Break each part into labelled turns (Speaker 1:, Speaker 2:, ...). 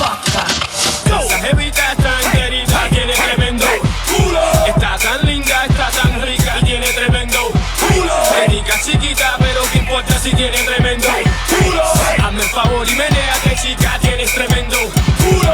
Speaker 1: Esa jevita está enterita, tiene tremendo culo. Está tan linda, está tan rica y tiene tremendo culo. Rica chiquita, pero qué importa si tiene tremendo culo. Hazme el favor y menéate, chica, tienes tremendo culo.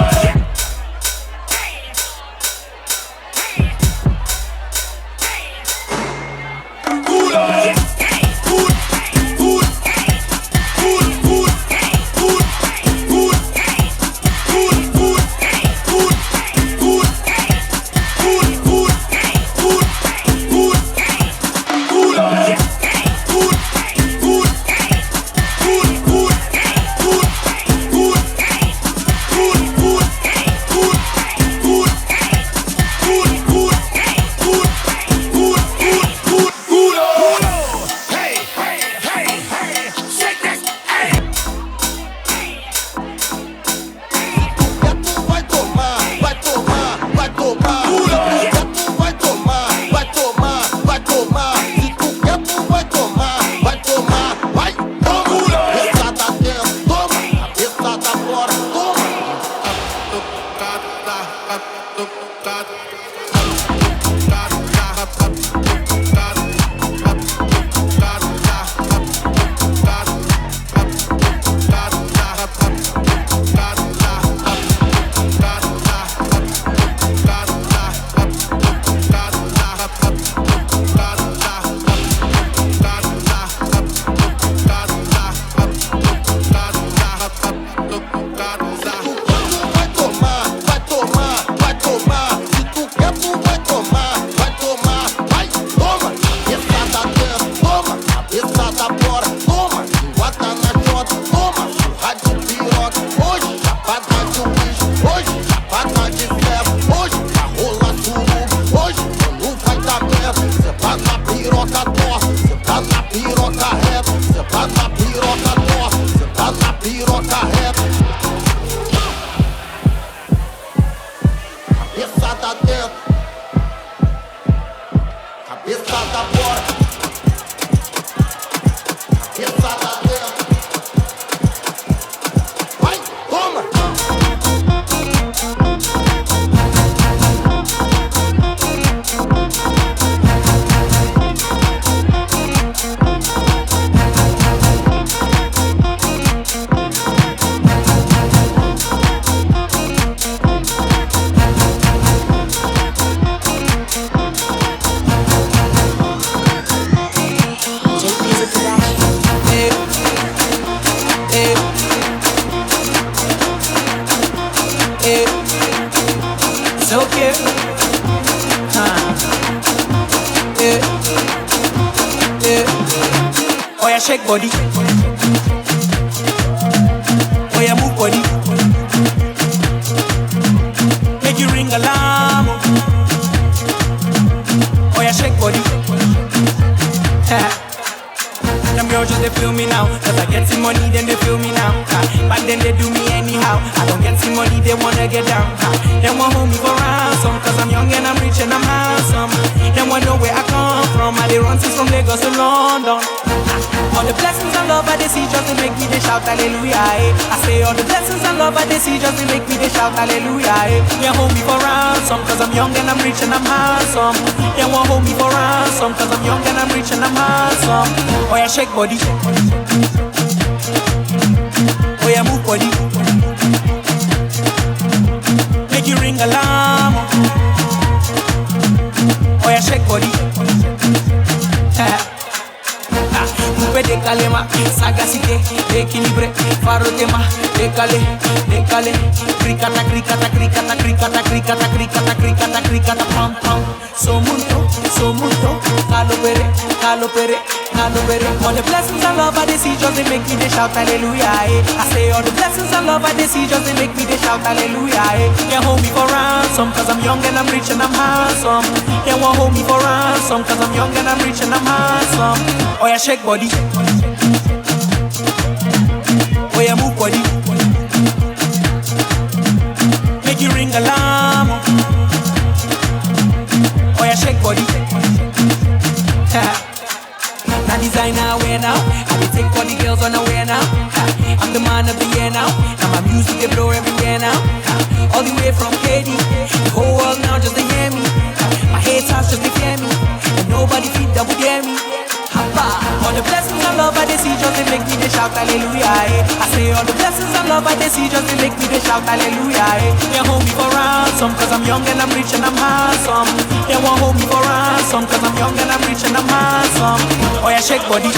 Speaker 2: Shake body, oh yeah, move body, make you ring alarm, oh yeah, shake body. Them girls just they feel me now, cause I get some money, then they feel me now. But then they do me anyhow. I don't get some money, they wanna get down. They want hold me for ransom, cause I'm young and I'm rich and I'm handsome. They want know where I come from, I they run since from Lagos to London. All the blessings and love I they see just to make me they shout hallelujah. I say all the blessings and love I they see just to make me they shout hallelujah. They hold me for ransom, cause I'm young and I'm rich and I'm handsome. They want hold me for ransom, cause I'm young and I'm rich and I'm handsome. Oh yeah, shake body, oh yeah, move body, make you ring alarm, oh yeah, shake body. De calema, sagacité, équilibré, faro tema, décalé, décalé, cricata, cricata, cricata, cricata, cricata, cricata, cricata, cricata, pam, pam, somunto, calo pere, calo pere, calo pere. All the blessings and love I they see just they make me they shout hallelujah. I say all the blessings and love I they see just they make me they shout hallelujah. They hold me for ransom, cause I'm young and I'm rich and I'm handsome. They won't hold me for ransom, cause I'm young and I'm rich and I'm handsome. Oh yeah, shake body, oh yeah, move body, make you ring alarm, oh yeah, shake body. Now designer wear now, I dey take all the girls on the wear now. I'm the man of the year now. Now my music they blow everywhere now. I say all the blessings and love I they see just they make me they shout hallelujah. They hold me for ransom cause I'm young and I'm rich and I'm handsome. They won't hold me for ransom cause I'm young and I'm rich and I'm handsome. Oh yeah, shake body.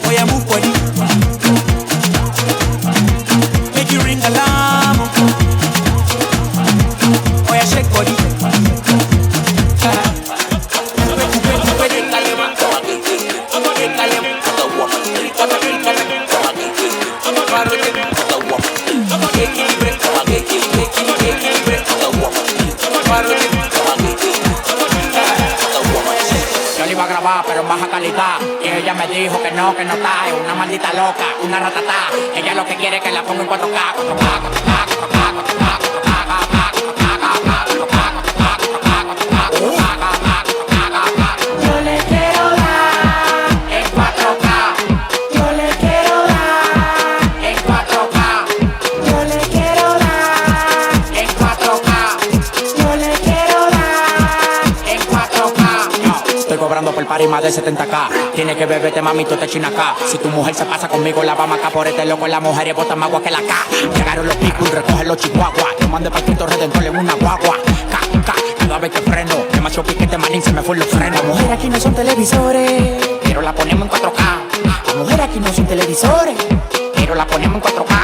Speaker 2: Oh yeah, move body. Make you ring alarm. Oh yeah, shake body.
Speaker 3: Yo le iba a grabar, pero en baja calidad. Y ella me dijo que no está. Es una maldita loca, una ratatá. Ella lo que quiere es que la ponga en 4K, 4K, 4K. Cobrando por party más de 70K. Tiene que beberte, mami, tú te china acá. Si tu mujer se pasa conmigo, la vamos acá por este loco. La mujer y bota más agua que la K. Llegaron los picos y recogen los chihuahuas. Yo mandé pa' Cristo Redentor en una guagua. Cada vez que freno, demasiado piquete, manín, se me fue los frenos. Las mujeres aquí no son televisores, pero la ponemos en 4K. Las mujeres aquí no son televisores, pero la ponemos en 4K.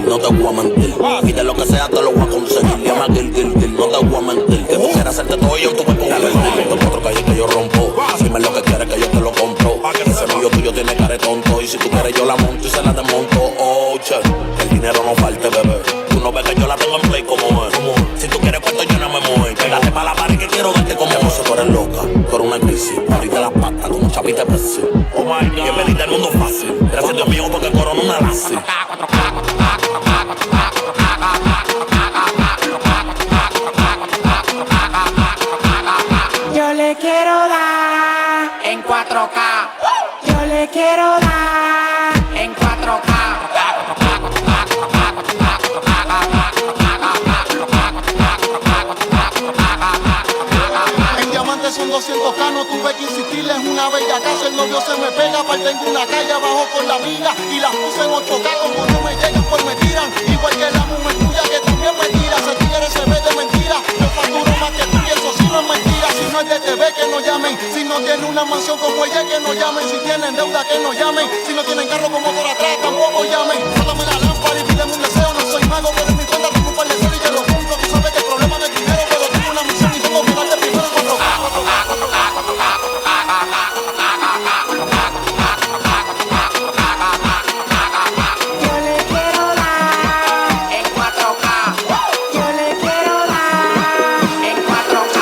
Speaker 4: No te voy a mentir, pide lo que sea, te lo voy a conseguir. Llama Gil, no te voy a mentir. Que tú quieras hacerte todo y yo tuve con mentir. Los cuatro calles que yo rompo, dime lo que quieres que yo te lo compro. Ese novio tuyo tiene cara de tonto, y si tú quieres yo la monto y se la desmonto. Oh, che, el dinero no falte, bebé. Tú no ves que yo la tengo en play como es. Si tú quieres cuento yo no me muevo. Pégate pa' la pared que quiero darte como es. Tú eres loca, tú eres una crisis. Ahorita las patas como chavita presi. Oh my God, bienvenida al mundo fácil. Gracias Dios mío porque corona una lazi.
Speaker 2: Yo le quiero dar
Speaker 3: En 4K,
Speaker 2: yo le quiero dar
Speaker 3: en 4K.
Speaker 5: En diamantes son 200K, no tuve que insistirle, es una bella casa. El novio se me pega, aparte en una calle abajo con la amiga. Y las puse en 8K, como no me llegan pues me tiran. Igual que la mujer tuya que también me tira. Se tigre se ve de mentira, yo facturo más que tú y eso sí no es mentira. Si no es de TV que no llamen, si no tiene una mansión como ella que no llamen. Si tienen deuda que no llamen, si no tienen carro como por atrás tampoco llamen. Sólame la lámpara y pídeme un deseo, no soy mago pero en mi cuenta tengo un par de ceros y te lo cumplo. Tú sabes que el problema no es dinero, pero tengo una misión y tengo que darte primero en 4K.
Speaker 2: yo le quiero dar
Speaker 3: En 4K,
Speaker 2: yo le quiero dar
Speaker 3: en 4K.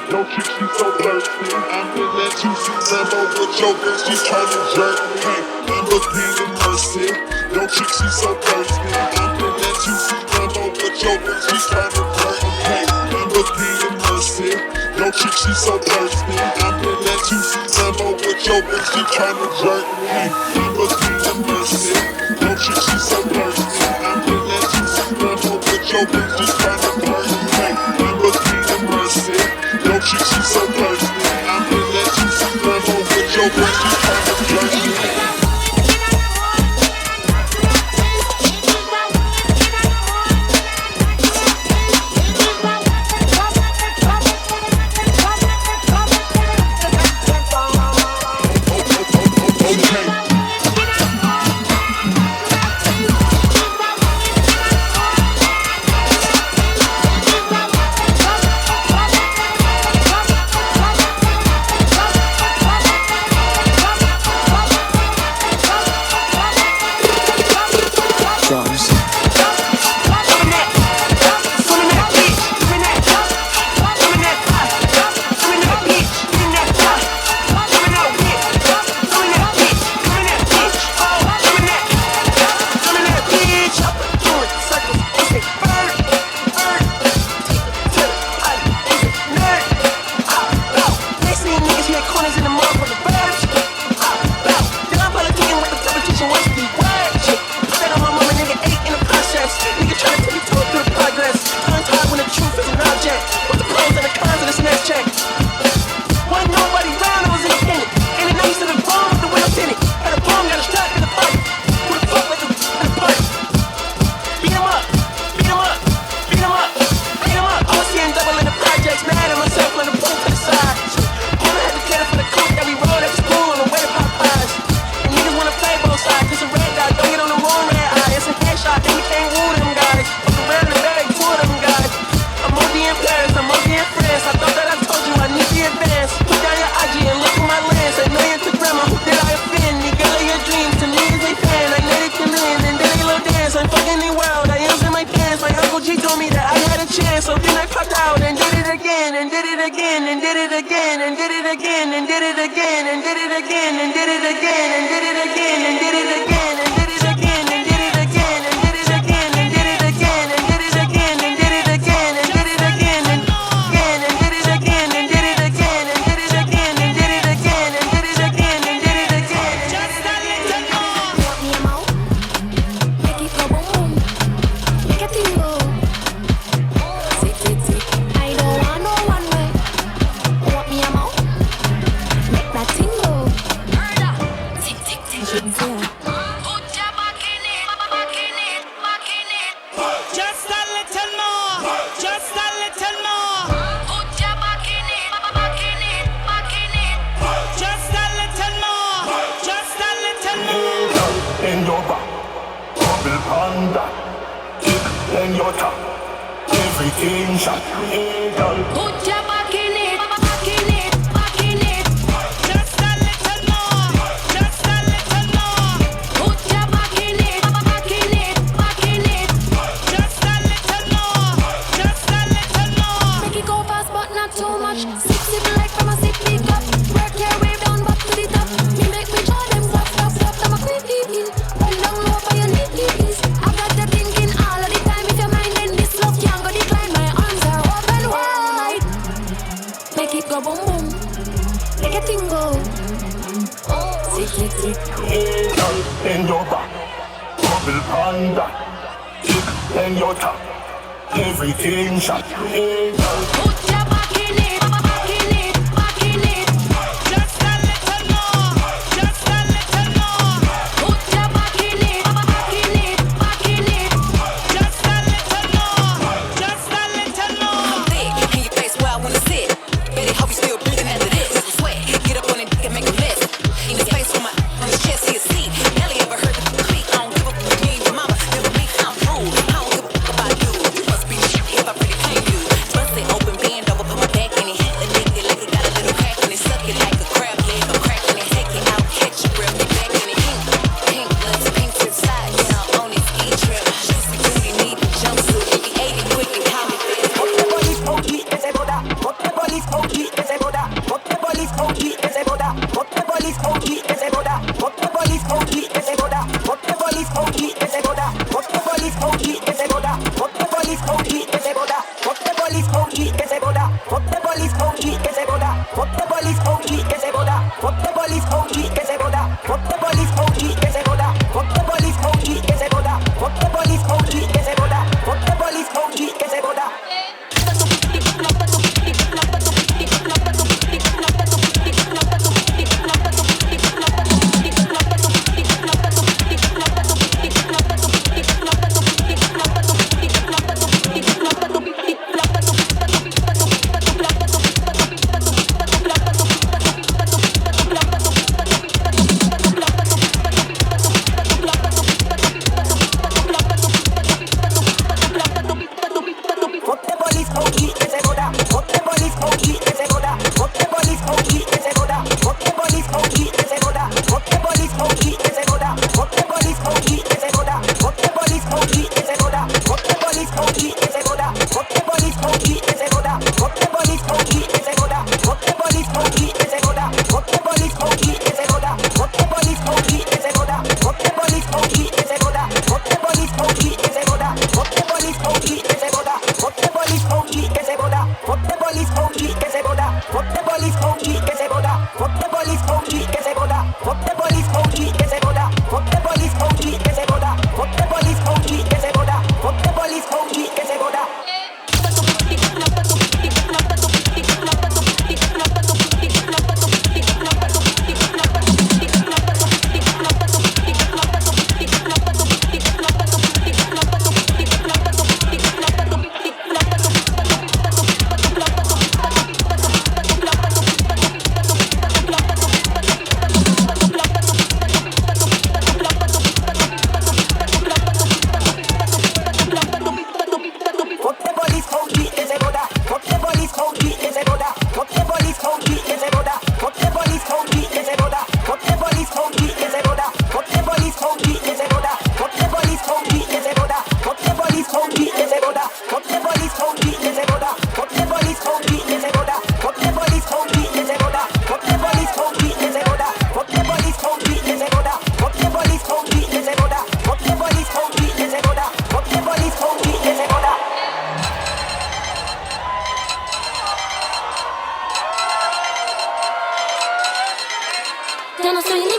Speaker 6: Yo, chick, she so thirsty. I'm in that 2C Lambo with your bitch, she tryna jerk me. Hey, Lamborghini Mercy. Yo, chick, she so thirsty. I'm in that 2C Lambo with your bitch, she tryna jerk me. Hey, Lamborghini Mercy. Yo, chick, she so thirsty. I'm in that 2C Lambo with your bitch, she tryna jerk me. Hey, Lamborghini Mercy. Yo, chick, she so thirsty. I'm in that 2C Lambo with your bitch, she tryna jerk me. Hey, Lamborghini Mercy. Yo, chick, she so thirsty. I'm in that 2C Lambo with your bitch, she tryna jerk me.
Speaker 2: it again and did it again and did it again and did it again and did it again and did it again and did it again and did it again and did it again and did it again and did it again and did it again and did it again and did it again and did it again and again and did it again and did it again and did it again and did it again and did it again and did it again. Just a little more.
Speaker 7: Want me a mouth? Make it go boom boom. Make it tingle. Tick tick tick. I don't want no one way. Want me a mouth? Make that tingle. Tick tick tick. Put your back in it, back in it, back in it.
Speaker 2: Just a little more. Just a little more.
Speaker 7: Put your back in it, back in it, back in it.
Speaker 2: Just a little more. Just a little more.
Speaker 6: In your back, bubble panda, kick in your top, everything shot. Hey, girl.
Speaker 7: Put your back in it, back in it, back in it.
Speaker 2: Just a little more. Just a little more.
Speaker 7: Put your back in it, back in it, back in it.
Speaker 2: Just a little more. Just a little more.
Speaker 7: Make it go fast but not too much. Sip like from a sippy cup. Work your way down back to the top. Me make me draw them stop, stop, stop. I'm a creep deep in. Bend down low for your knees. I got the thinking all of the time. If you're minding this love can't go decline. My arms are open wide. Make it go boom boom. Make a tingle. Tick tick tick.
Speaker 6: Hey, girl. In your back, bubble panda, kick in your top, everything shot. Hey, girl.
Speaker 7: Put your back in it, back in it, back in it.
Speaker 2: Just a little more. Just a little more.
Speaker 7: Put your back in it, back in it, back in it.
Speaker 2: Just a little more. Just a little more.
Speaker 8: Thick in your face where I wanna sit. Betty, hope you still breathing after this. Sweat, get up on it and make a list. In his face with my on his chest, he a seat. Nelly ever heard the beat. I don't give a fuck. Me and your mama never meet. I'm rude. I don't give a fuck about you. You must be if I really claim you. Bust it open, bend over, put my back in it. A nigga like it got a little crack in it. Suck it like a crab leg. I'm cracking it. Take it out, catch your breath, get back in it. Pink gloves, pink to the side. Yeah, on his E-trip. Juicy booty, need the jumpsuit. If he ate it quick and call me fast.
Speaker 9: Ponte police OG ese boda. Ponte police OG ese boda. Ponte police OG ese boda. Ponte police OG ese boda. Ponte police OG ese boda. Ponte police OG ese boda. Ponte police OG ese boda. Ponte police OG ese boda. Ponte police OG ese boda. Ponte police OG ese boda. Ponte police OG ese boda. Ponte police OG ese boda. Ponte police OG ese boda. Ponte police OG ese boda. Ponte police OG ese boda. Ponte police OG ese boda.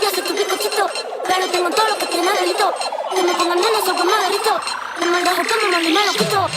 Speaker 7: yo soy tu bizcochito, pero tengo todo lo que tiene delito. Que me pongan nene sobre Margarito, me mando a como me lo quito.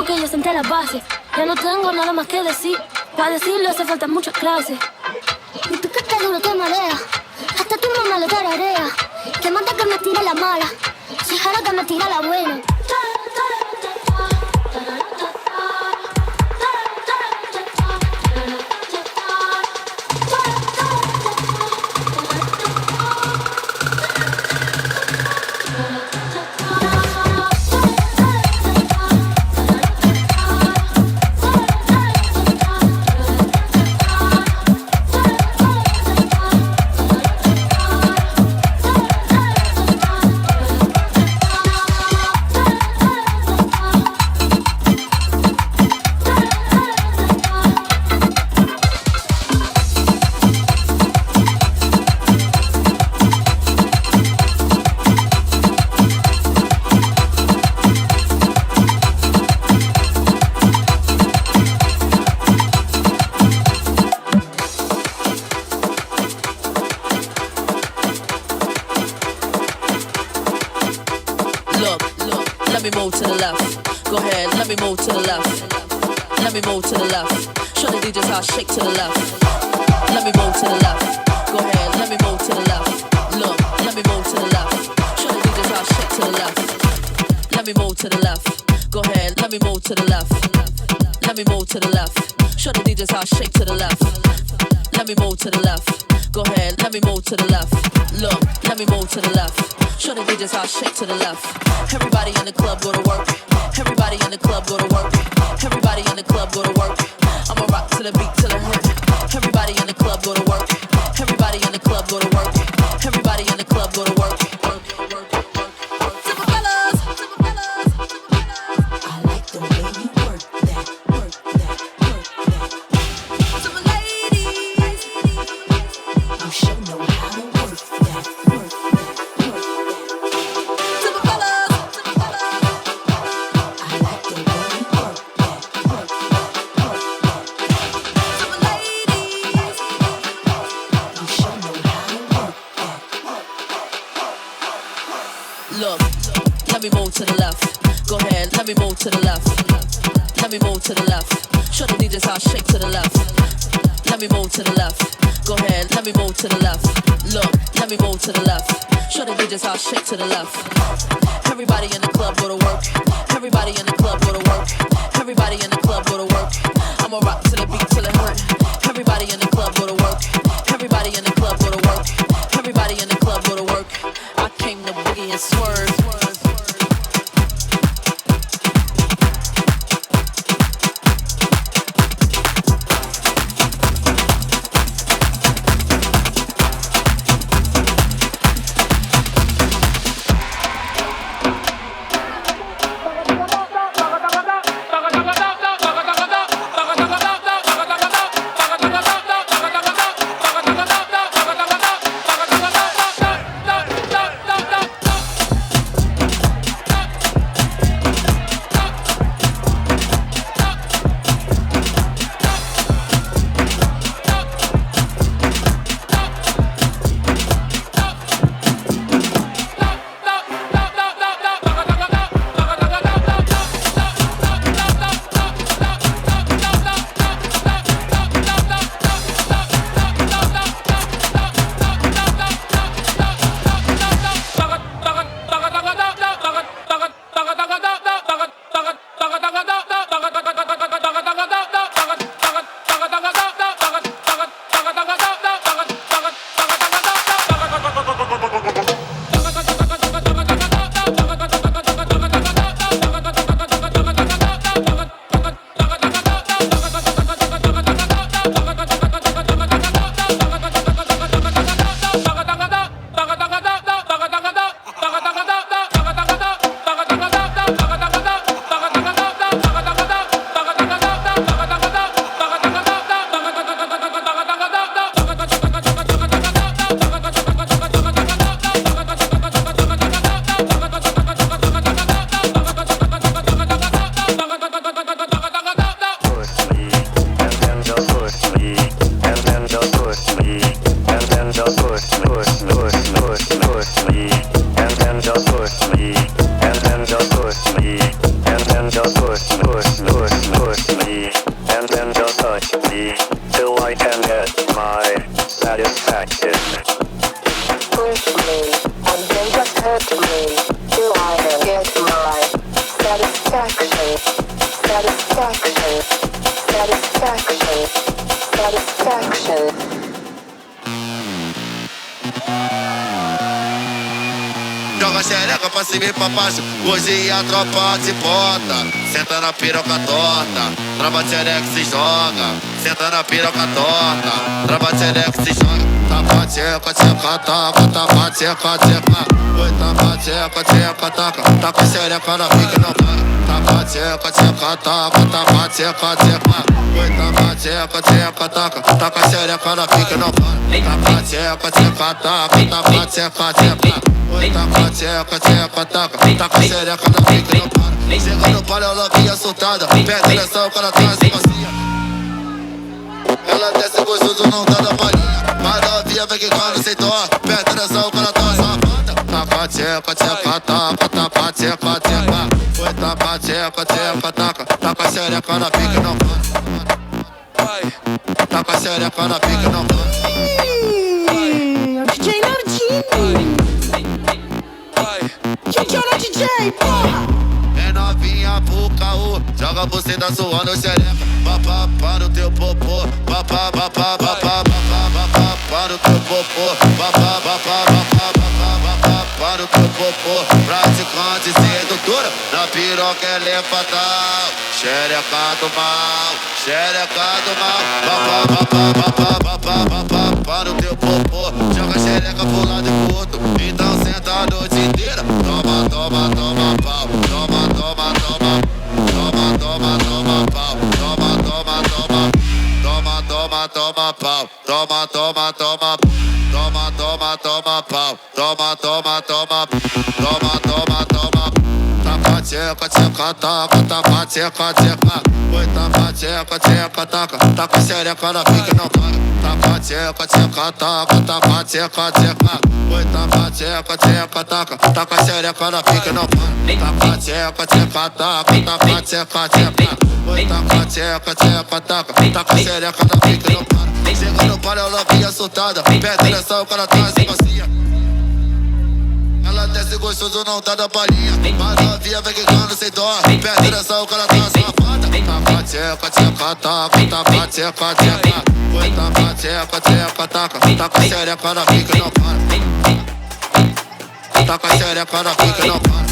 Speaker 10: Que yo senté la base, ya no tengo nada más que decir. Para decirlo hace falta muchas clases.
Speaker 7: Mi piquete duro te marea, hasta tu mamá lo tararea. Que manda que me tire la mala, si jala que me tira la buena.
Speaker 11: Let me move to the left. Go ahead, let me move to the left. Let me move to the left. Show the DJs how I shake to the left. Let me move to the left. Go ahead, let me move to the left. Look, let me move to the left. Show the DJs how I shake to the left. Let me move to the left. Go ahead, let me move to the left. Let me move to the left. Show the DJs how I shake to the left. Let me move to the left. Go ahead, let me move to the left. Look, let me move to the left. Show the DJs how I shake to the left. Everybody in the club go to work. Everybody in the club go to work. Everybody in the club go to work. I'ma rock to the beat till it hurt. Everybody in the club go to work. Everybody in the club go to work. Everybody in the club go to work. Look, let me move to the left. Go ahead, let me move to the left. Let me move to the left. Show the DJs how I shake to the left. Let me move to the left. Go ahead, let me move to the left. Look, let me move to the left. Show the DJs how I shake to the left. Everybody in the club go to work. Everybody in the club go to work. Everybody in the club go to work. I'ma rock to the beat till it hurt. Everybody in the club go to work. Everybody in the club go to work. Everybody in the club go to work. I came to boogie and swerve.
Speaker 12: then just push me, and then just touch me, till I can get my satisfaction.
Speaker 13: Push me, and then just hurt me, till I can get my satisfaction. Satisfaction. Satisfaction. Satisfaction.
Speaker 14: Joga xereca pra cima e pra baixo, hoje a tropa te bota. Senta na piroca torta, trava xereca se joga. Senta na piroca torta, trava xereca se joga. Tapa tcheca, tcheca, taca, tapa tcheca, tcheca. Oi, tapa tcheca, tcheca, taca, taca xereca na pique não para. Tapa tcheca, tcheca, taca, tapa tcheca, tcheca. Oi, tapa tcheca, tcheca, taca, taca xereca na pique não para. Tapa tcheca, tcheca, taca, tapa tcheca, tcheca. Oi, tapa tcheca, tcheca, taca, taca xereca na pique não para. Chega no palio, ela vinha soltada, perde direção, o cara traz e macia. Ela desce gostoso, não dá da palhinha. Mas novinha vem que quando sem dó, perde direção, o cara traz uma banda. Tapa tcheca, tcheca, taca, tapa tcheca, tcheca. Oi, tapa tcheca, tcheca, taca, taca xereca na pique não para. Taca xereca na pique não para.
Speaker 15: É o DJ Nardini. Que DJ, porra!
Speaker 14: É novinha pro caô, joga você da suando xereca. Papá no teu popô, papá no teu popô, papá no teu popô. Praticante sedutora, na piroca ela é fatal. Xereca do mal, xereca do mal. Papá no teu popô, joga xereca pro lado e pro outro. Então senta a noite inteira. Toma, toma, toma pau. Toma, toma, toma. Toma, toma, toma pau. Toma, toma, toma. Toma, toma, toma pau. Toma, toma, toma. Toma, toma, toma pau. Toma, toma, toma. Toma, toma, toma. Tapa tcheca, tcheca, taca, tapa tcheca, tcheca. Oi, tapa tcheca, tcheca, taca, taca xereca na pique não para. Tapa tcheca, tcheca, taca, tapa tcheca, tcheca. Oi, tapa tcheca, tcheca, taca, taca xereca na pique não para. Tapa tcheca, tcheca, taca, tapa tcheca, tcheca. Oi, tapa tcheca, tcheca, taca, taca xereca na pique não para. Chega no palio, ela vinha soltada, perde direção, o cara traz e macia. Ela desce gostoso, não tá da palhinha. Mas novinha vem quicando sem dó, perde direção, o cara traz uma banda. Tapa tcheca, tcheca, taca, tapa tcheca, tcheca. Oi, tapa tcheca, tcheca, taca, taca xereca na pique não para. Taca xereca na pique não para.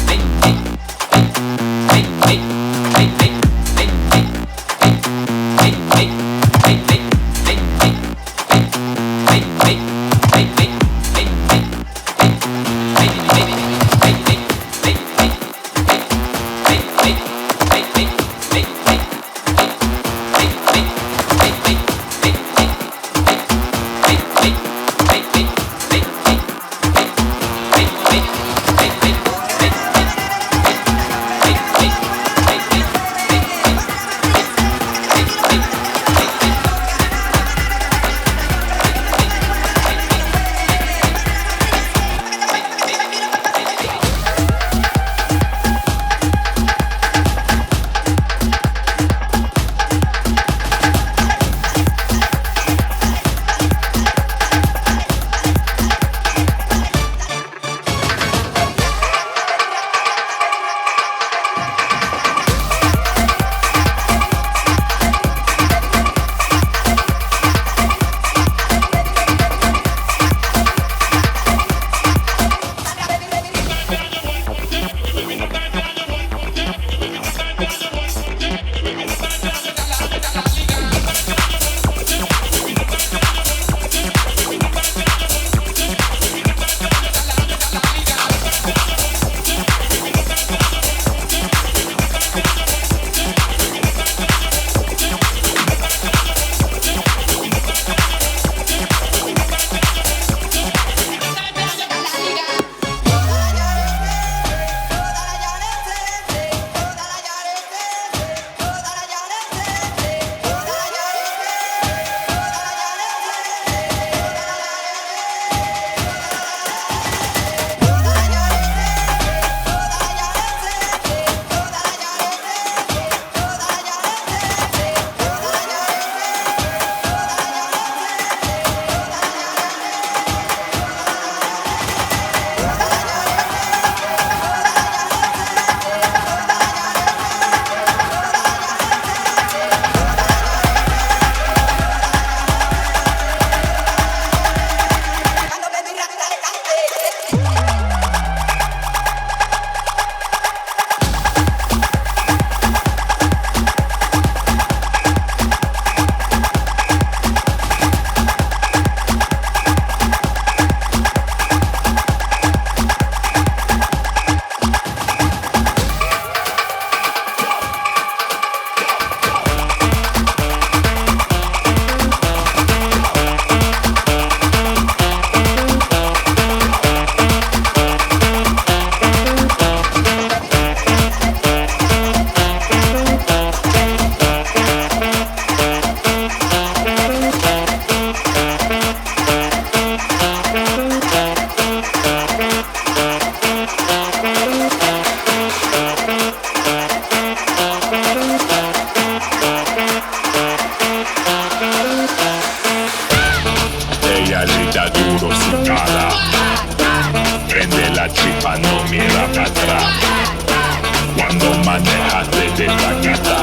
Speaker 6: manejaste de paqueta.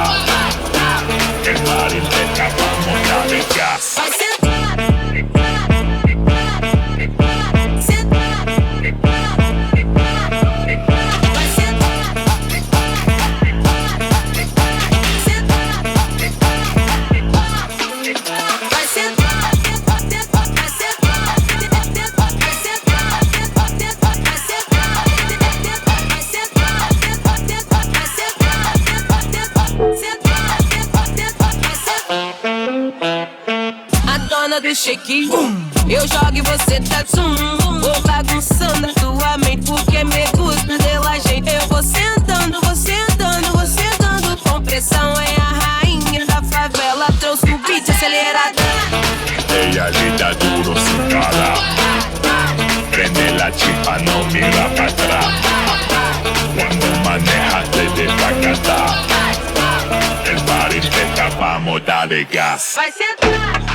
Speaker 6: El party te escapamos, dale gas.
Speaker 16: Do shake, eu jogo e você tá zoom. Vou bagunçando a tua mente porque me gusta dela, gente. Eu vou sentando, você andando, você dando. Com pressão é a rainha da favela. Trouxe o beat acelerado.
Speaker 6: Ella le da duro sin parar. Prende la chispa, no mira para atrás. Cuando manejaste de paqueta, el party te escapamos, dale gas.
Speaker 16: Vai sentar.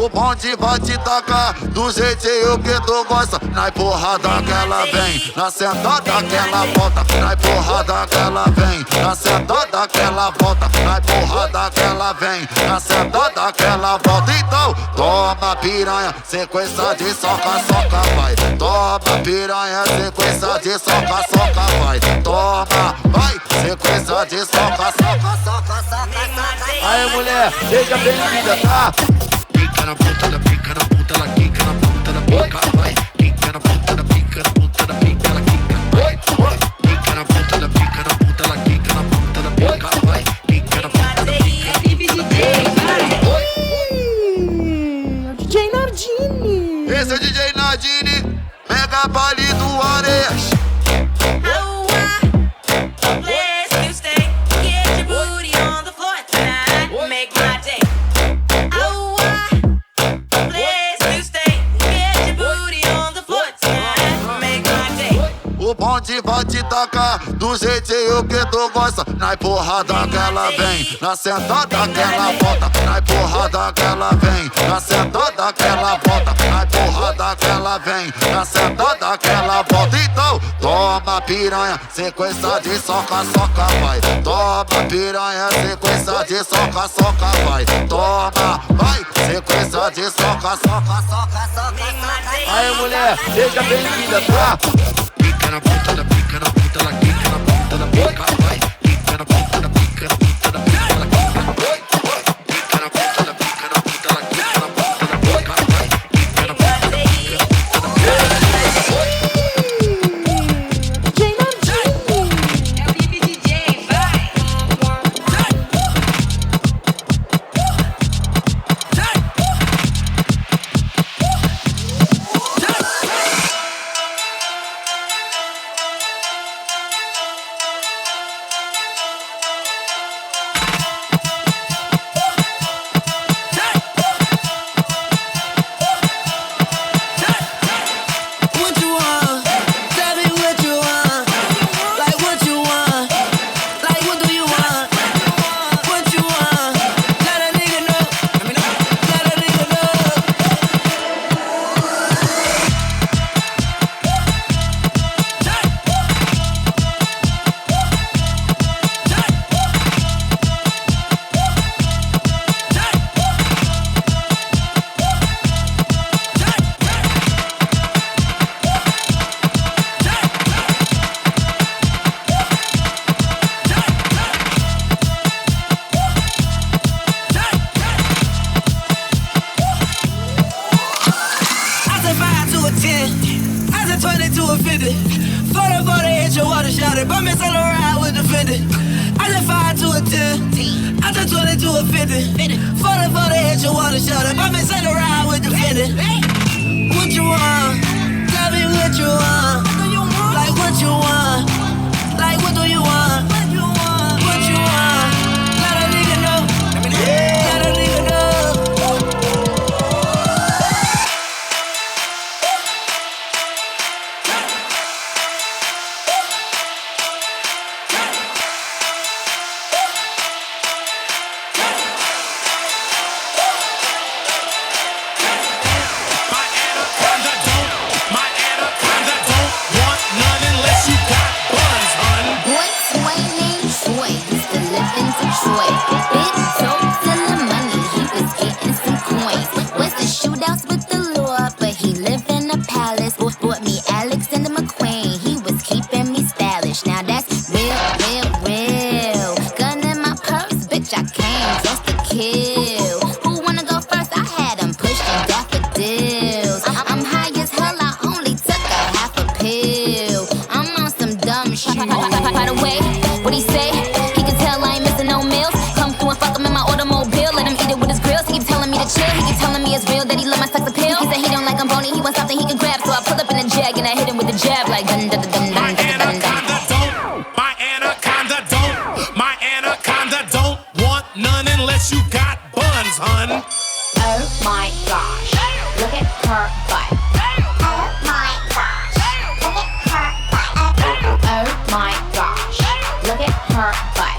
Speaker 14: O bonde vai te tacar do jeitinho que tu gosta. Na empurrada que ela vem, na sentada que ela volta. Na empurrada que ela vem, na sentada que ela volta. Na empurrada que ela vem, na sentada que ela volta. Então, toma piranha, sequência de soca, soca, vai. Toma piranha, sequência de soca, soca, vai. Toma, vai, sequência de soca, soca, soca, soca. Aí mulher, seja bem-vinda, tá? Pica na ponta da pica, na ponta da quica, na ponta da pica, vai. Pica na ponta da pica, na ponta da pica, ela quica, vai. Pica na ponta da pica, na ponta da quica, na ponta da pica, vai. Pica na ponta da pica.
Speaker 15: DJ Nardini.
Speaker 14: Esse é o DJ Nardini, mega baile do Areias. O bonde vai te tacar do jeitinho que tu gosta. Na empurrada que ela vem, na sentada que ela volta. Na empurrada que ela vem, na sentada que ela volta. Na empurrada que ela vem, na sentada que ela volta. Então, toma piranha, sequência de soca, soca, vai. Toma piranha, sequência de soca, soca, vai. Toma, vai, sequência de soca, soca, soca, soca. Aí mulher, seja bem-vinda, tá? Pica na ponta da pica, na ponta da quica, na ponta da pica, vai. Pica na ponta da pica, na ponta da pica, ela quica, vai. Pica na ponta da pica, na ponta da quica, na ponta da pica, vai. Pica na ponta da pica, na ponta da pica.
Speaker 15: DJ Nardini.
Speaker 16: É o Bibi DJ, vai.
Speaker 2: What you want? Tell me what you want. Like what you want? Like what do you want? What you want? Let a nigga know. Let a nigga know. I said 5 to a 10. I said 20 to a 50. 40 40 hit your water shot it. But miss on the ride with the Fendi. I said 5 to a 10. I said 20 to a 50. 40 40 hit your water shot it. But miss on the ride with the Fendi. What you want? Tell me what you want. Like what you want? Like what do you want? What you want? Let a nigga know. Let a nigga know.
Speaker 1: My anaconda don't want none unless you got buns, hun.
Speaker 17: Boy, Sway named Troy used to live in Detroit. Big dope selling money, he was getting some coins. Was the shootouts with the law, but he lived in a palace. Bought me Alexander McQueen, he was keeping me stylish. Now that's real, real, real. Gun in my purse, bitch, I came just to kill. Who wanna go first? I had him pushing daffodils. I'm high as hell, I only took a half a pill. I'm on some dumb shit. By the way, what he say? He can tell I ain't missing no meals. Come through and fuck him in my automobile. Let him eat it with his grills. He keep telling me to chill. He keep telling me it's real that he love my sex appeal. He said he don't like I'm bony. He wants something he can grab. So I pull up in a jag and I hit him with a jab like dun dun dun dun dun dun dun.
Speaker 1: My anaconda don't want none unless you got buns, hun.
Speaker 17: Oh my gosh, look at her butt. Oh my gosh, look at her butt. Oh my gosh, look at her butt.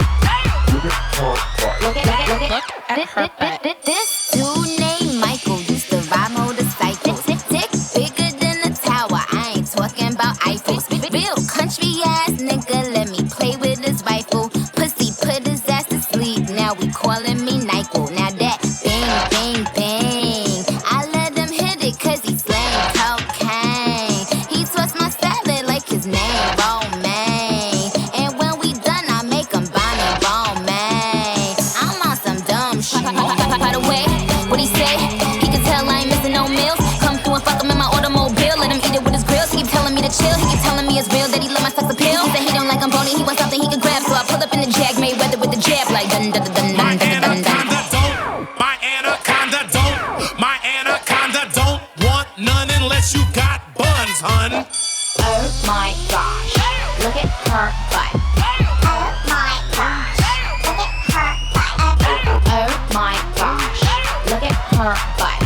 Speaker 17: Look at her butt. This dude named Michael used By the way, what he say? He can tell I ain't missing no meals. Come through and fuck him in my automobile. Let him eat it with his grills. He keep telling me to chill. He keep telling me it's real that he love my sex appeal. He said he don't like I'm bony. He wants something he can grab. So I pull up in the Jag, Mayweather with the jab, like dun dun dun dun dun dun dun.
Speaker 1: My anaconda don't want none unless you got buns, hun.
Speaker 17: Oh my gosh, look at her butt. Oh my gosh, look at her butt. Oh my gosh, look at her butt.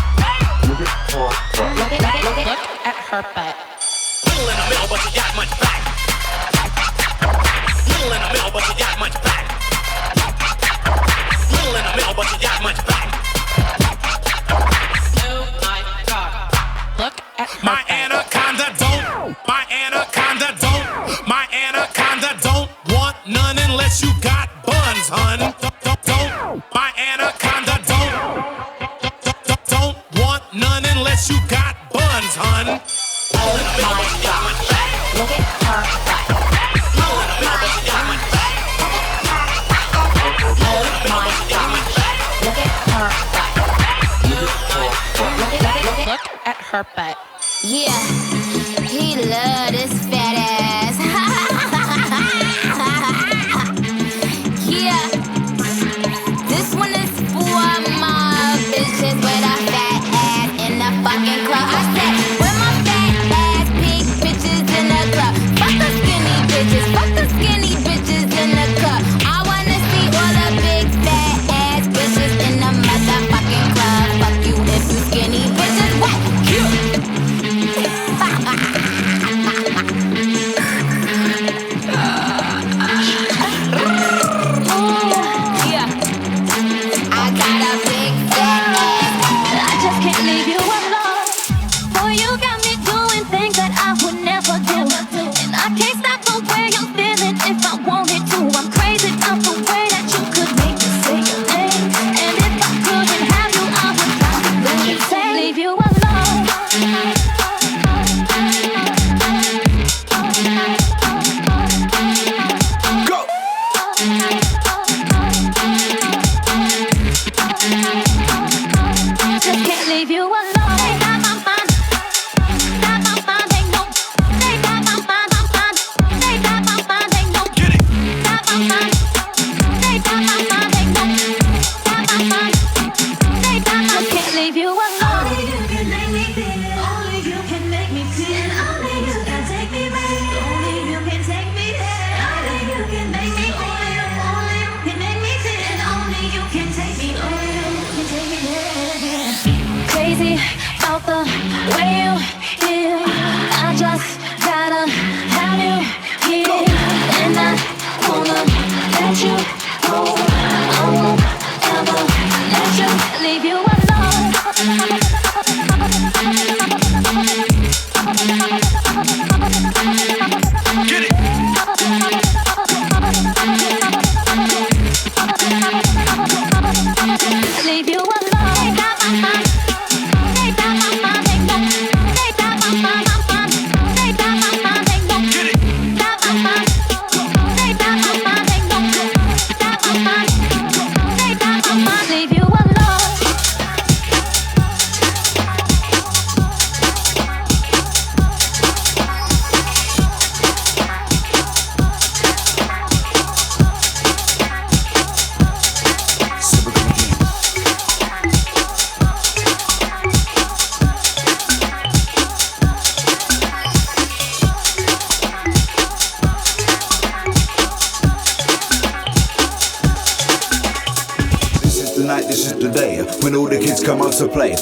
Speaker 17: Look at her butt.
Speaker 1: Little in the middle, but you got much back. Little in the middle, but you got much back. Little in the middle, but you got much back.
Speaker 11: Oh my God. Look at her
Speaker 1: My anaconda don't want none unless you got buns, hun. My anaconda don't want none unless you got buns, hun.
Speaker 17: Oh my gosh, look at her butt. Oh my gosh, look at her butt.
Speaker 11: Look at her butt.
Speaker 17: Yeah, he love this fat ass. Yeah, this one is for my bitches with a fat ass in the fucking club. I said, where my fat ass big bitches in the club? Fuck the skinny bitches in the club. I wanna see all the big fat ass bitches in the motherfucking club. Fuck you if you skinny bitches. What?
Speaker 18: when all the kids come out to play.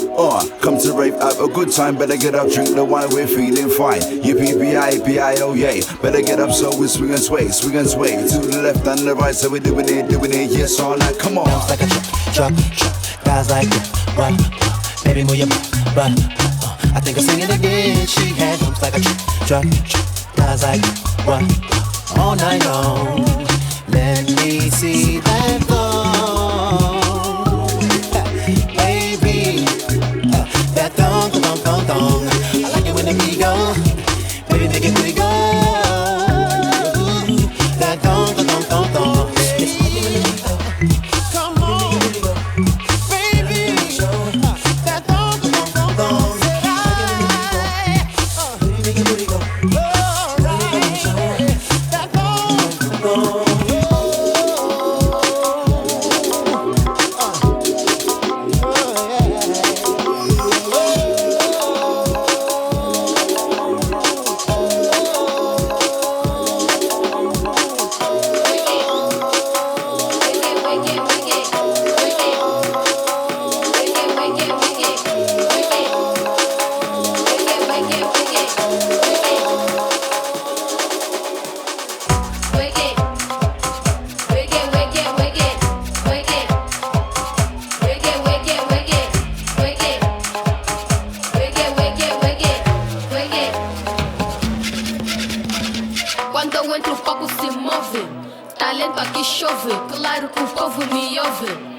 Speaker 18: Come to rave, have a good time, better get up, drink the wine, we're feeling fine. Yippee-bi-bi, oh yay, better get up so we swing and sway, to the left and the right, so we're doing it, yes, all night, come on.
Speaker 19: Like a truck, guys like that, right, baby move your butt, I think I'll sing it again, she had jumps like a truck, guys like that, right, all night long, let me see that flow. I like it when the beat go, baby make it we go. That don't. Come on,
Speaker 20: ouve, claro que o povo me ouve.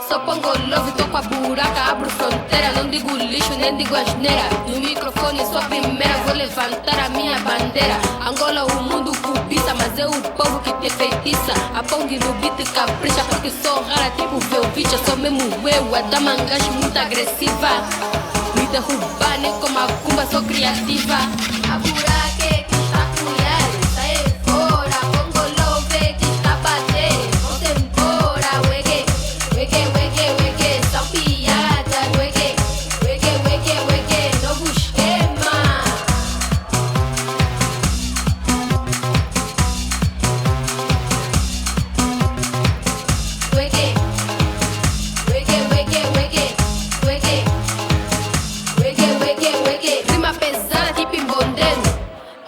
Speaker 20: Só pongo love, tô com a buraca, abro fronteira. Não digo lixo, nem digo asneira. No microfone sou a primeira, vou levantar a minha bandeira. Angola, o mundo cobiça, mas é o povo que te feitiça. A Pong no beat capricha, porque sou rara, tipo Velvicha. Sou mesmo eu, a dama angache muito agressiva. Me derrubar, nem como a cumba, sou criativa. A buraca é que está a colher, sai fora. Pongo love que está a bater, vamos embora, uegue. Weke, weke, weke, são piadas. Weke, weke, weke, weke, novo esquema. Weke, weke, weke, weke, weke, weke, weke, weke. Rima pesada tipo embondeiro.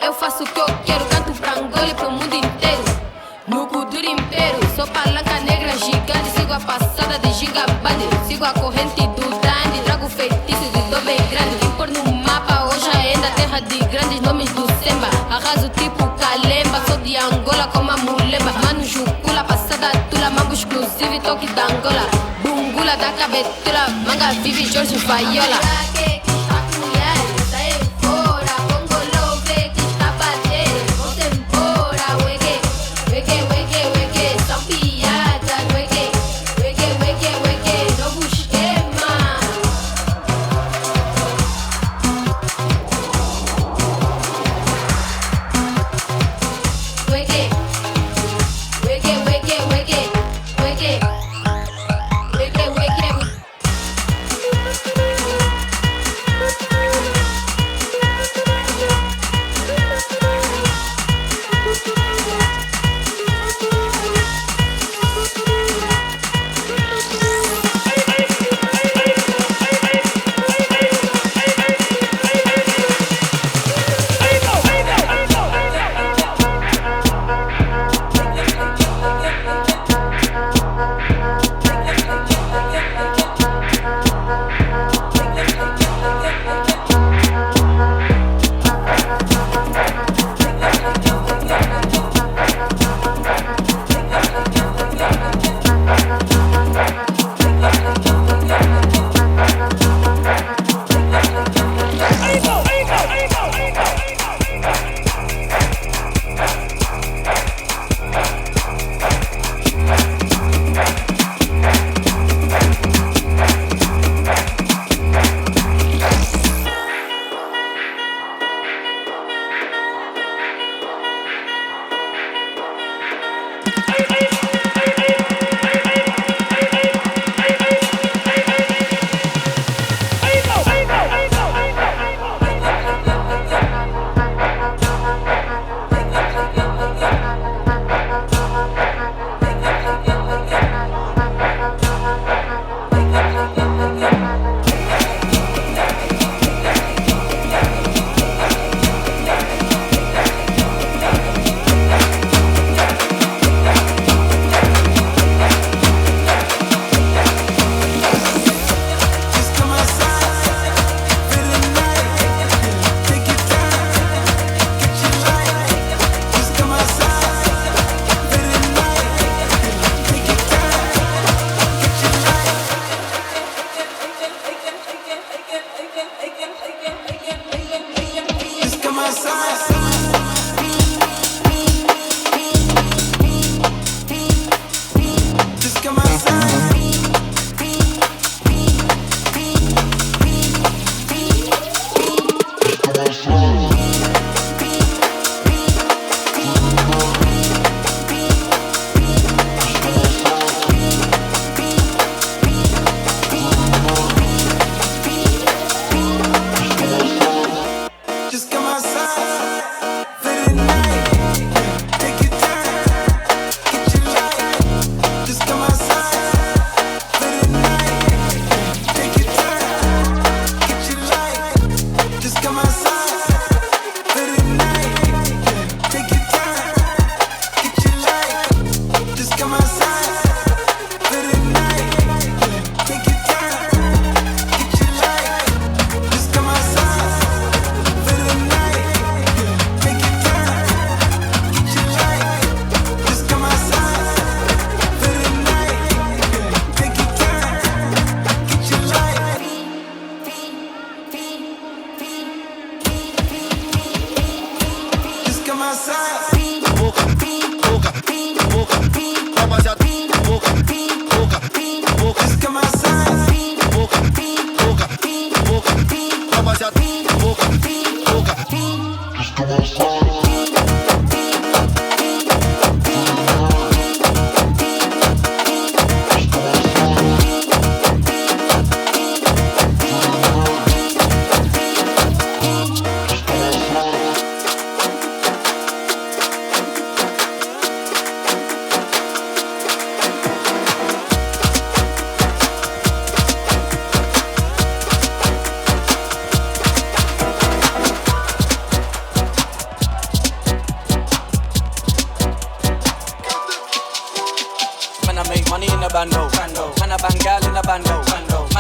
Speaker 20: Eu faço o que eu quero, canto pra Angola e pro mundo inteiro. No cultura império, sou palanca negra gigante. Sigo a passada de gigabande, sigo a corrente do dandy. Trago feitiço de dor bem grande. Vim pôr no mapa, hoje ainda terra de grandes nomes do Semba. Arraso tipo Kalemba, sou de Angola como a Mulemba. Mano Jucula, passada tula, mambo exclusivo e toque da Angola. Bungula da cabetura, manga vive Jorge Vaiola.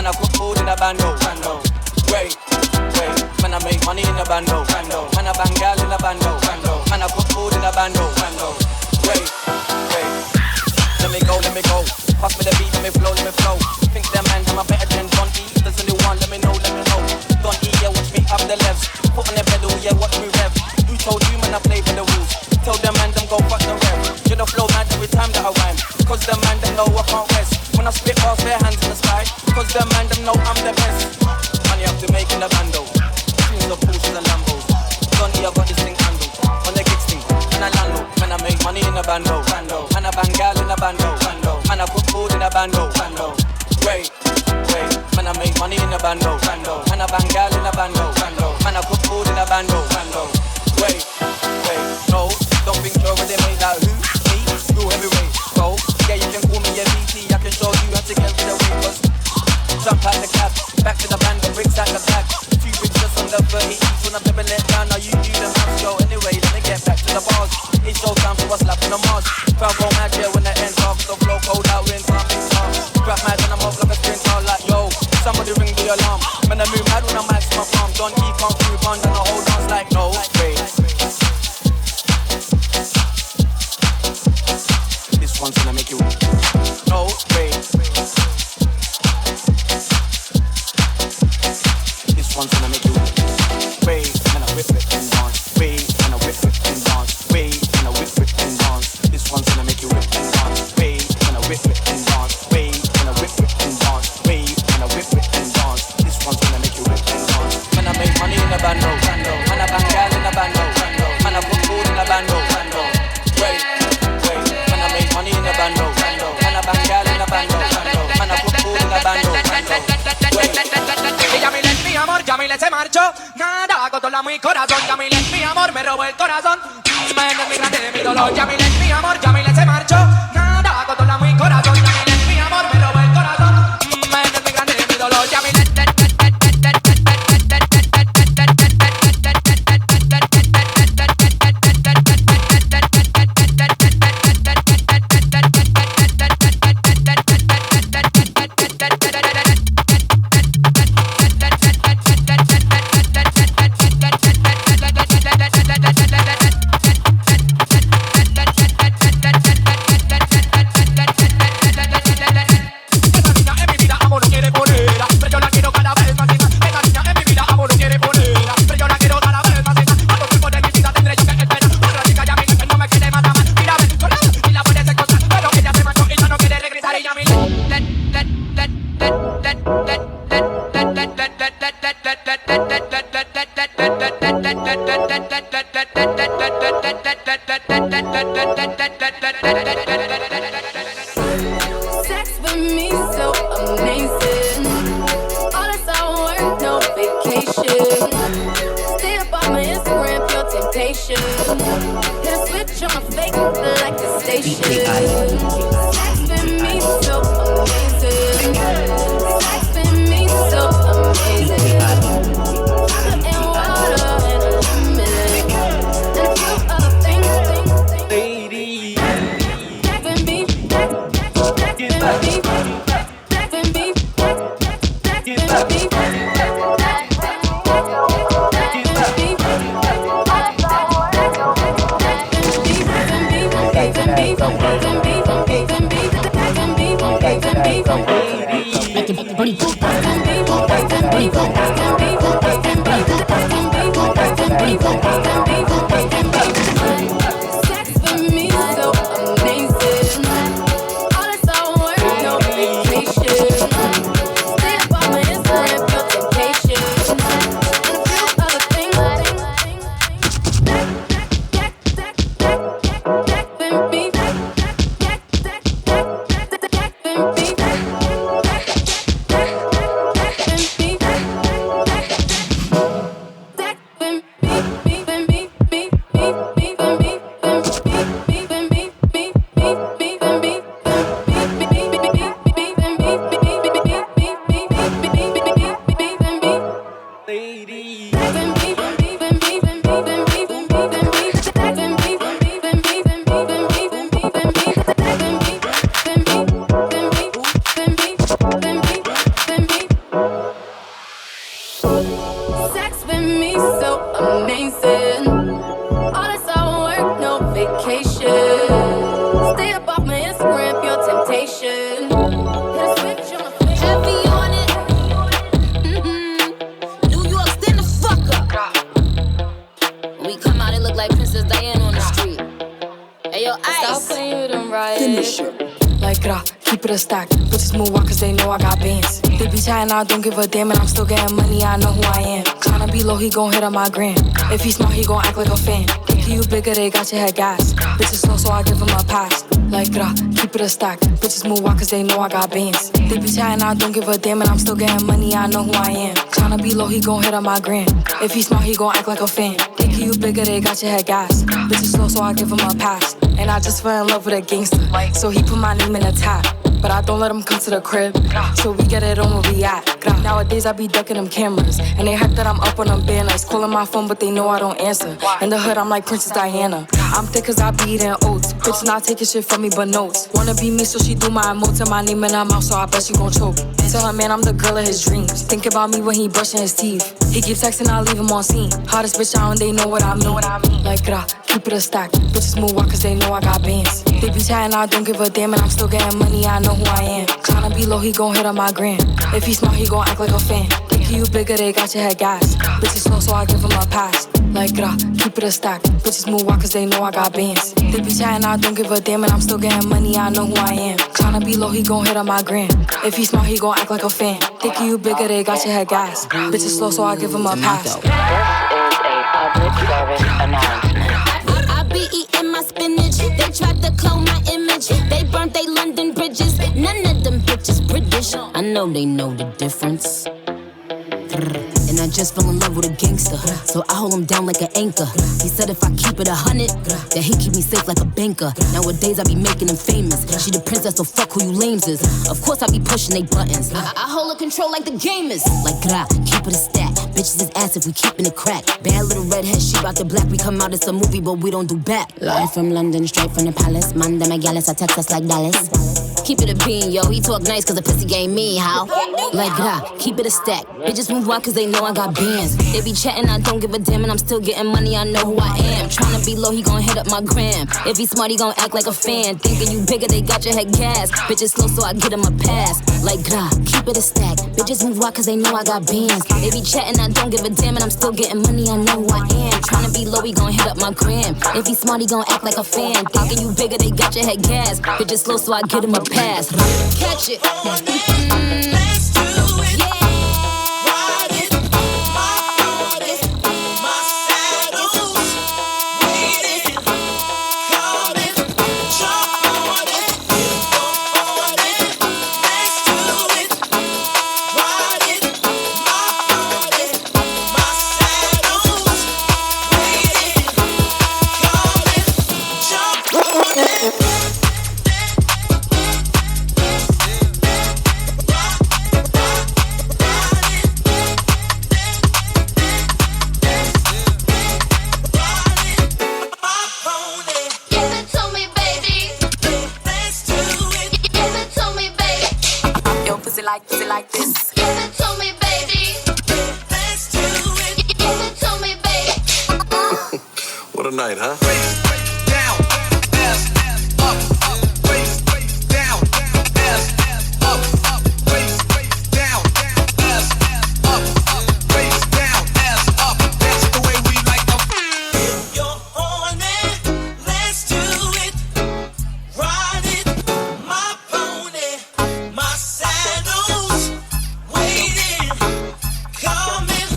Speaker 2: Man, I put food in a bando. Wait, man, I make money in a bando. Man, I bang gal in a bando. Man, I put food in a bando. Wait, let me go. Pass me the beat, let me flow. Think them man, I'm a better than Don E. There's only one, let me know. Don E, yeah, watch me up the levels. Put on the pedal, yeah, watch me rev. Who told you, man, I play by the rules? Tell them man, them go fuck the rev. You the flow, man, every time that I rhyme. Cause them man, them know I can't rest. When I spit bars, bare hands in the sky. Cause them man, them know I'm the best. Money up to making a bando. Tunes of Porsches and Lambos. Don E, I got this thing handled. On the gigs thing, and I landlord. Man, I make money in a bando. Man, I bang gal in a bando. Man, I put food in a bando. Wait, man, I make money in a bando. Man, I bang gal in a bando. Man, I put food in a bando. Wait, no, don't think you're already made that who? Me, you heavyweight. So, yeah, you can call me a VT. I can show you how to get rid of weight. Cause jump out the cab, back to the band, the bricks out the back. 2 bricks just on the 30 each. When I've never let down, now you do the math. Yo, anyway, let me get back to the bars. It's showtime for us slapping the Mars. Crowd go mad, yeah, when the ends off. So flow cold out, rinse on, rinse on. Grab mad when I'm off like a sprinter. Like, yo, somebody ring the alarm. Man, I move mad when I'm max my palm. Don't keep on through, on, and I hold on like, no, wait. This one's gonna make you, no, wait. This one's gonna make you, wait. Man, I whip it and dance. Wait, man, I whip it and dance. Wait, man, I whip it and dance. This one's gonna make you whip and dance. Wait, man, I whip it and dance. Wait, man, I whip it and dance. Wait, man, I whip it and dance. This one's gonna make you whip and dance. Man, I make money in a bando. Man, I bang gal in a bando. Man, I put food in a bando. Wait, man, I make money in a bando. Man, I bang gal in a bando. Man, I put food in a bando.
Speaker 21: Y Yamilet, mi amor, Yamilet se marchó. Nada, controla mi corazón. Yamilet, mi amor, me robó el corazón. Yamilet es mi grande, mi dolor. Yamilet, mi amor, Yamilet se marchó. Nada, controla mi corazón. Yamilet, mi amor, me robó el corazón. Yamilet es mi grande, mi dolor. Yamilet.
Speaker 7: Sex with me so amazing. All this all work, no vacation. Stay up on my Instagram, pure temptation. Hit a switch on my fake like the station. Sex with me so amazing. Sex with me so amazing. Chocolate and water and a lemon and a few other things.
Speaker 2: Lady,
Speaker 7: Sex with me, sex with me, sex with me, sex with me, sex with me. Sex with me so amazing. All this all work, no vacation. Stay up on my Instagram, pure temptation. And a few other things. Sex with me.
Speaker 20: amazing. All this hard work, no vacation. Stay up off my Instagram, pure temptation. Hit a switch on my face.
Speaker 17: Heavy on it. New York, stand the fuck up. When we come out, it look like Princess Diana on the street. Hey, yo, Ice.
Speaker 20: Stop playing with them, right?
Speaker 17: Finish it.
Speaker 4: Like keep it a stack. Bitches move walk cause they know I got bands. They be chatting, I don't give a damn, and I'm still getting money, I know who I am. Tryna be low, he gon' hit on my gram. If he smart, he gon' act like a fan. Think you bigger, they got your head gas. Bitches slow, so I give him a pass. Like keep it a stack. Bitches move walk cause they know I got bands. They be chatting, I don't give a damn, and I'm still getting money, I know who I am. Tryna be low, he gon' hit on my gram. If he smart, he gon' act like a fan. Think you bigger, they got your head gas. Bitches slow, so I give him a pass. And I just fell in love with a gangster, so he put my name in the top. But I don't let him come to the crib, so we get it on where we at. Nowadays I be ducking them cameras, and they hype that I'm up on them banners. Calling my phone, but they know I don't answer. In the hood, I'm like Princess Diana. I'm thick cause I be eating oats. Bitch not taking shit from me but notes. Wanna be me, so she do my emotes and my name in her mouth, so I bet she gon' choke. Tell her man I'm the girl of his dreams. Think about me when he brushing his teeth. He keep texting, I leave him on scene. Hottest bitch out and they know what I mean. Like keep it a stack. Bitches move walk cause they know I got bands. They be chatting, I don't give a damn, and I'm still getting money, I know who I am. Tryna be low, he gon' hit on my gram. If he smart, he gon' act like a fan. Think you bigger, they got your head gas. Bitches slow, so I give him a pass. Like keep it a stack. Bitches move walk cause they know I got bands. They be chatting, I don't give a damn, and I'm still getting money, I know who I am. Tryna be low, he gon' hit on my gram. If he smart, he gon' act like a fan. Think you bigger, they got your head gas. Bitches slow, so I give him a pass.
Speaker 22: This is a public service announcement.
Speaker 17: I be eating my spinach. They tried to clone my image. They burnt they London bridges. None of them bitches British. I know they know the difference. And I just fell in love with a gangster, so I hold him down like an anchor. He said if I keep it 100, that he keep me safe like a banker. Nowadays I be making him famous. She the princess, so fuck who you lames is. Of course I be pushing they buttons. I hold her control like the gamers. Like keep it a stack. Bitches is ass if we keepin' it crack. Bad little redhead, she bout the black. We come out, it's a movie, but we don't do back. Live from London, straight from the palace. Man, them Gallus, I text us like Dallas. Keep it a bean, yo. He talk nice cause the pussy game mean, how? Like keep it a stack. Bitches move on cause they know I got bands. They be chatting, I don't give a damn, and I'm still getting money, I know who I am. Tryna be low, he gon' hit up my gram. If he smart, he gon' act like a fan. Thinking you bigger, they got your head gas. Bitches slow, so I get him a pass. Like keep it a stack. Bitches move on cause they know I got bands. They be chatting, I don't give a damn, and I'm still getting money, I know who I am. Tryna be low, he gon' hit up my gram. If he smart, he gon' act like a fan. Thinking you bigger, they got your head gas. Bitches slow, so I get him a pass. Catch it. Let's do it. Yeah. Ride it. Ride it. My saddle's waiting. Call it. Jump on it. Go on it. Let's do it. Ride it. Ride it. My saddle's waiting. Call it. Jump on it.
Speaker 22: Like this.
Speaker 20: Give it to me, baby. Let's do it. Give it to me, baby.
Speaker 23: What a night, huh?
Speaker 1: Down, ass up, face down, ass up, face down, ass up, face down, ass up. That's the way we like them. If you're on it, let's do it. Ride it, my pony, my saddle's waiting. Come and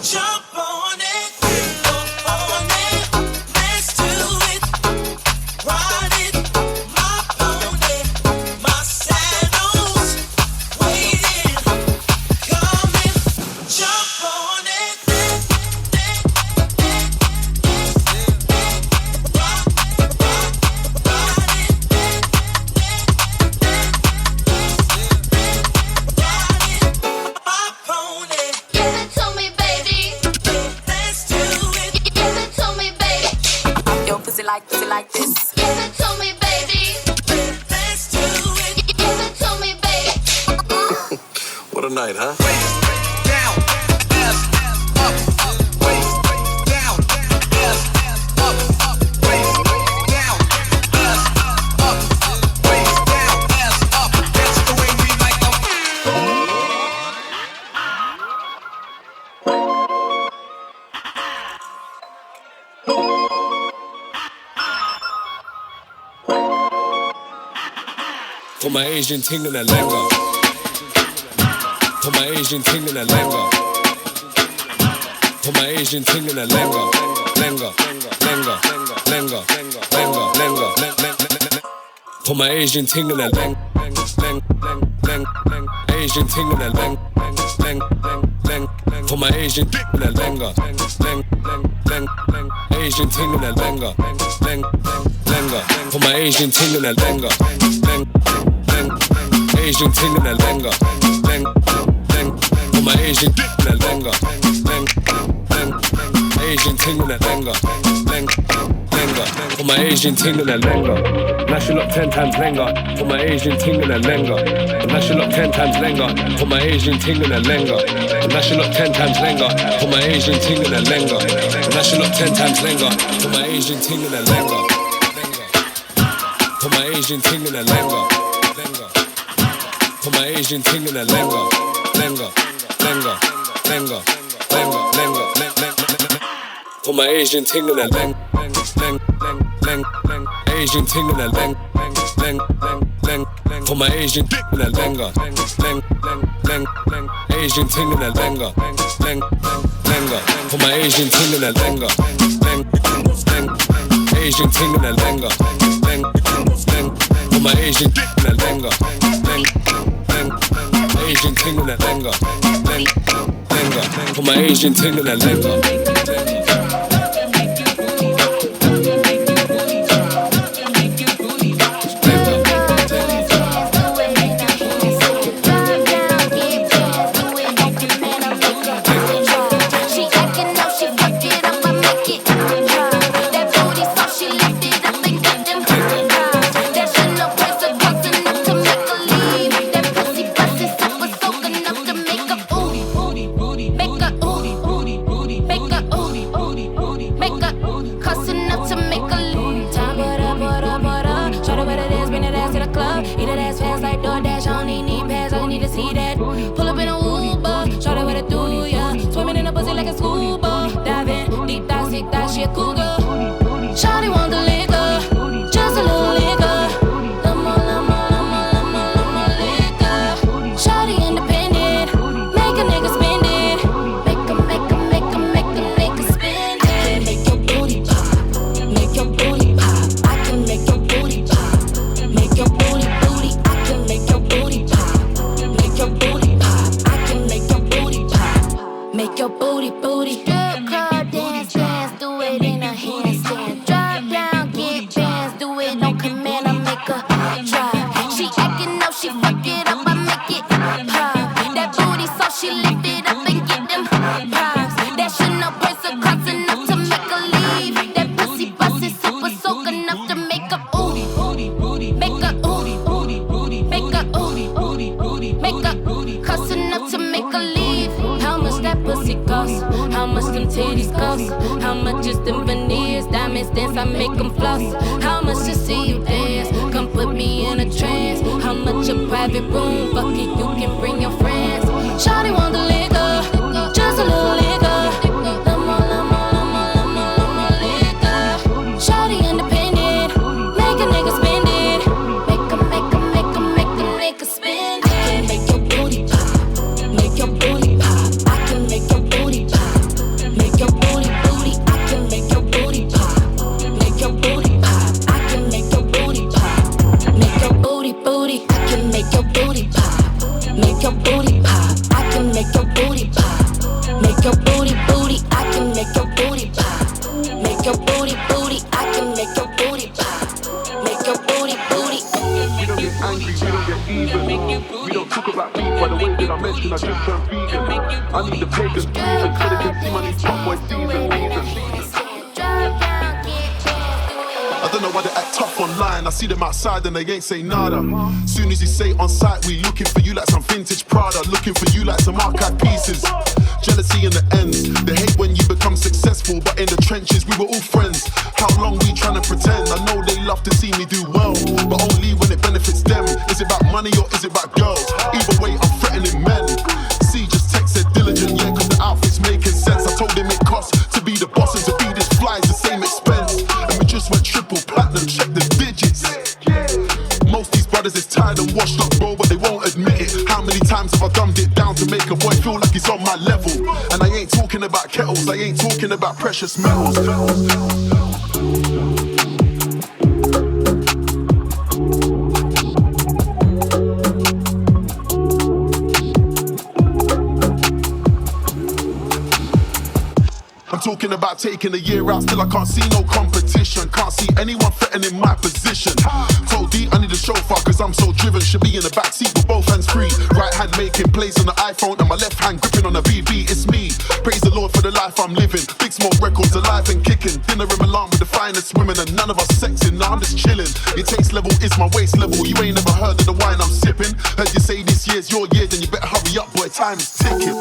Speaker 1: jump on it. Go on it. Let's do it. Ride it, my pony, my saddle's waiting. Come and jump on it. My pony. Give it to me, baby. Let's do it. Give it to me, baby.
Speaker 22: Yo, pussy like this.
Speaker 20: Give it to me, baby. Let's do it. Give it to me, baby.
Speaker 23: What a night, huh?
Speaker 1: Down, ass up, face my Asian ting and a lenga. Put my Asian ting and a lenga. Put my Asian ting and a lenga. Lenga, lenga, lenga, lenga, lenga. Put my Asian ting and a lenga. Asian ting and a lenga. For my Asian dick and a lenga. Asian ting and a lenga. For my Asian ting and a lenga. Asian ting and a lenga. For my Asian dick and a lenga. Asian ting and a lenga. For my Asian ting and a lenga. Lash it up 10 times lenga. For my Asian ting and a lenga. Lash it up 10 times lenga. For my Asian ting and a lenga. Lash it up 10 times lenga. For my Asian ting and a lenga. Lash it up 10 times lenga. For my Asian ting and a lenga. For my Asian ting and a lenga. For my Asian ting and a lenga. Lenga, lenga, lenga, lenga, lenga, lenga. For my Asian ting and a lenga. Asian ting and a lenga. For my Asian dick and a lenga. Asian ting and a lenga. For my Asian ting and a lenga. Asian ting and a lenga. For my Asian dick and a lenga. Asian ting and a lenga. For my Asian ting and a lenga.
Speaker 6: And they ain't say nada. Soon as you say on site, we looking for you like some vintage Prada, looking for you like some archive pieces. Jealousy in the ends, they hate when you become successful, but in the trenches we were all friends. How long we trying to pretend? I know they love to see me do well, but only when it benefits them. Is it about money or is it about girls? Either way, I'm threatening men. See, just text said diligent, yeah, cause the outfit's making sense. I told him it costs to be the boss and to be this fly is the same expense. And we just went triple platinum, check the digits. Most these brothers is tired and washed sound to make a boy feel like he's on my level. And I ain't talking about kettles, I ain't talking about precious metals. Talking about taking a year out, still I can't see no competition. Can't see anyone threatening my position. Told D I need a chauffeur cause I'm so driven. Should be in the backseat with both hands free. Right hand making plays on the iPhone and my left hand gripping on the VV. It's me. Praise the Lord for the life I'm living. Big Smoke Records alive and kicking. Dinner in Milan with the finest women and none of us sexing. Nah, I'm just chilling. Your taste level is my waist level. You ain't never heard of the wine I'm sipping. Heard you say this year's your year, then you better hurry up, boy. Time is ticking.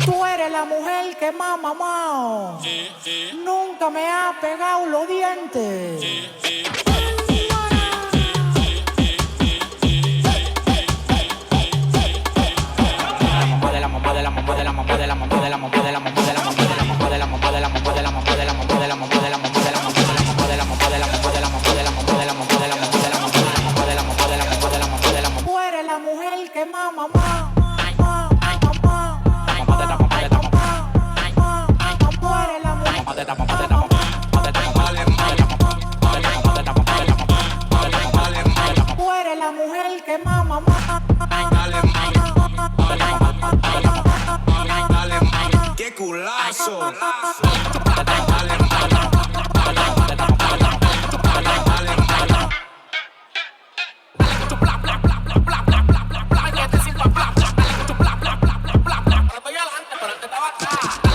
Speaker 15: Tú eres la mujer que más mamao. Nunca me ha pegado los dientes. Tú eres la mujer que más mamao. Tú eres la mujer que más mamá.
Speaker 1: ¡Qué culazo!
Speaker 21: Estoy adelante, pero antes estaba atrás.